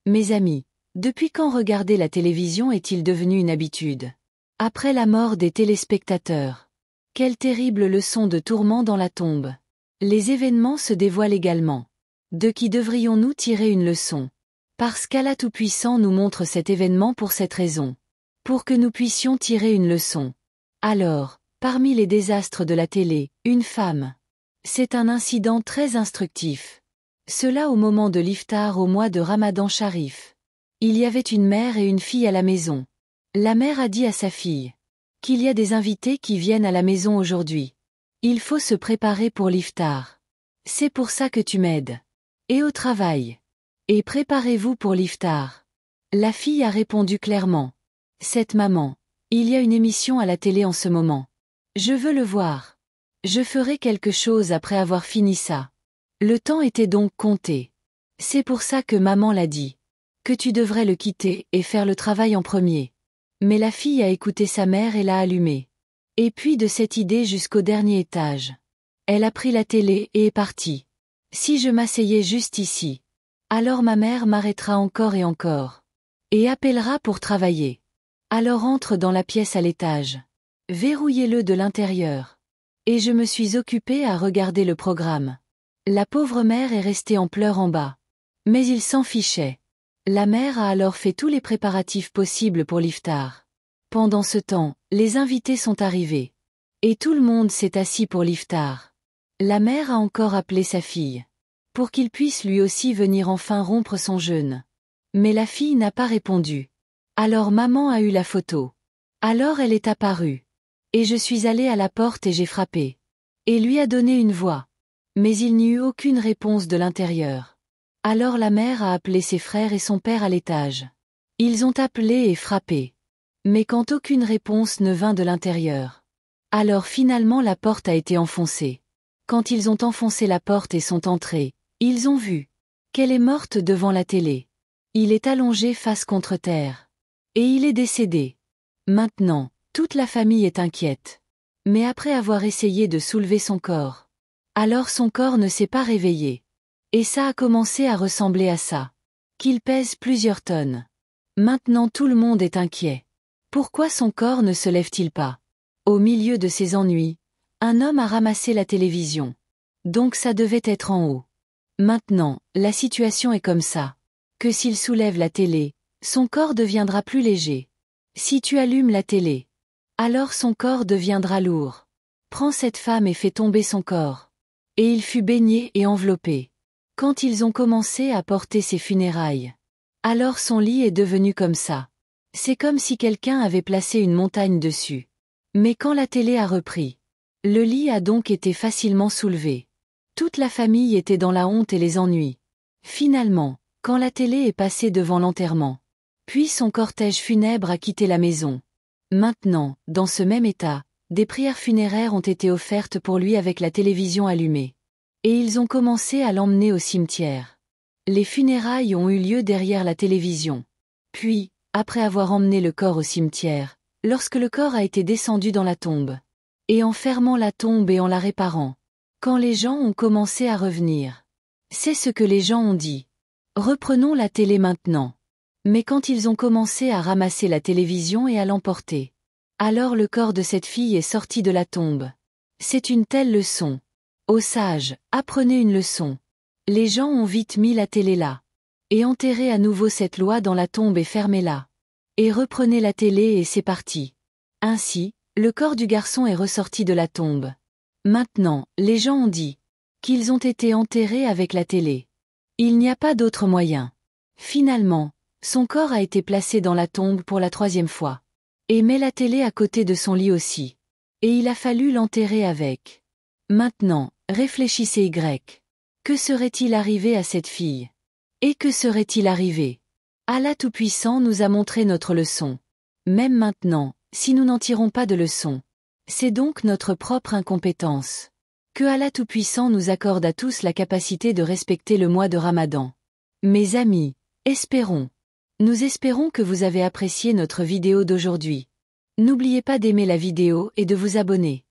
Mes amis, depuis quand regarder la télévision est-il devenu une habitude? Après la mort des téléspectateurs. Quelle terrible leçon de tourment dans la tombe. Les événements se dévoilent également. De qui devrions-nous tirer une leçon? Parce qu'Allah Tout-Puissant nous montre cet événement pour cette raison. Pour que nous puissions tirer une leçon. Alors, parmi les désastres de la télé, une femme. C'est un incident très instructif. Cela au moment de l'iftar au mois de Ramadan Sharif. Il y avait une mère et une fille à la maison. La mère a dit à sa fille qu'il y a des invités qui viennent à la maison aujourd'hui. Il faut se préparer pour l'iftar. C'est pour ça que tu m'aides. Et au travail. Et préparez-vous pour l'iftar. La fille a répondu clairement. Cette maman, il y a une émission à la télé en ce moment. Je veux le voir. Je ferai quelque chose après avoir fini ça. Le temps était donc compté. C'est pour ça que maman l'a dit. Que tu devrais le quitter et faire le travail en premier. Mais la fille a écouté sa mère et l'a allumé. Et puis de cette idée jusqu'au dernier étage. Elle a pris la télé et est partie. Si je m'asseyais juste ici. Alors ma mère m'arrêtera encore et encore. Et appellera pour travailler. Alors entre dans la pièce à l'étage. Verrouillez-le de l'intérieur. Et je me suis occupée à regarder le programme. La pauvre mère est restée en pleurs en bas. Mais il s'en fichait. La mère a alors fait tous les préparatifs possibles pour l'iftar. Pendant ce temps, les invités sont arrivés. Et tout le monde s'est assis pour l'iftar. La mère a encore appelé sa fille. Pour qu'il puisse lui aussi venir enfin rompre son jeûne. Mais la fille n'a pas répondu. Alors maman a eu la photo. Alors elle est apparue. Et je suis allée à la porte et j'ai frappé. Et lui a donné une voix. Mais il n'y eut aucune réponse de l'intérieur. Alors la mère a appelé ses frères et son père à l'étage. Ils ont appelé et frappé. Mais quand aucune réponse ne vint de l'intérieur. Alors finalement la porte a été enfoncée. Quand ils ont enfoncé la porte et sont entrés, ils ont vu qu'elle est morte devant la télé. Il est allongé face contre terre. Et il est décédé. Maintenant, toute la famille est inquiète. Mais après avoir essayé de soulever son corps, alors son corps ne s'est pas réveillé. Et ça a commencé à ressembler à ça. Qu'il pèse plusieurs tonnes. Maintenant tout le monde est inquiet. Pourquoi son corps ne se lève-t-il pas? Au milieu de ses ennuis, un homme a ramassé la télévision. Donc ça devait être en haut. Maintenant, la situation est comme ça. Que s'il soulève la télé, son corps deviendra plus léger. Si tu allumes la télé, alors son corps deviendra lourd. Prends cette femme et fais tomber son corps. Et il fut baigné et enveloppé. Quand ils ont commencé à porter ses funérailles. Alors son lit est devenu comme ça. C'est comme si quelqu'un avait placé une montagne dessus. Mais quand la télé a repris, le lit a donc été facilement soulevé. Toute la famille était dans la honte et les ennuis. Finalement, quand la télé est passée devant l'enterrement, puis son cortège funèbre a quitté la maison. Maintenant, dans ce même état, des prières funéraires ont été offertes pour lui avec la télévision allumée. Et ils ont commencé à l'emmener au cimetière. Les funérailles ont eu lieu derrière la télévision. Puis, après avoir emmené le corps au cimetière, lorsque le corps a été descendu dans la tombe, et en fermant la tombe et en la réparant, quand les gens ont commencé à revenir. C'est ce que les gens ont dit. Reprenons la télé maintenant. Mais quand ils ont commencé à ramasser la télévision et à l'emporter, alors le corps de cette fille est sorti de la tombe. C'est une telle leçon. Ô sages, apprenez une leçon. Les gens ont vite mis la télé là. Et enterré à nouveau cette loi dans la tombe et fermez-la. Et reprenez la télé et c'est parti. Ainsi, le corps du garçon est ressorti de la tombe. Maintenant, les gens ont dit qu'ils ont été enterrés avec la télé. Il n'y a pas d'autre moyen. Finalement, son corps a été placé dans la tombe pour la 3e fois. Et met la télé à côté de son lit aussi. Et il a fallu l'enterrer avec. Maintenant, réfléchissez Y. Que serait-il arrivé à cette fille? Et que serait-il arrivé? Allah Tout-Puissant nous a montré notre leçon. Même maintenant, si nous n'en tirons pas de leçon, c'est donc notre propre incompétence. Que Allah Tout-Puissant nous accorde à tous la capacité de respecter le mois de Ramadan. Mes amis, espérons. Nous espérons que vous avez apprécié notre vidéo d'aujourd'hui. N'oubliez pas d'aimer la vidéo et de vous abonner.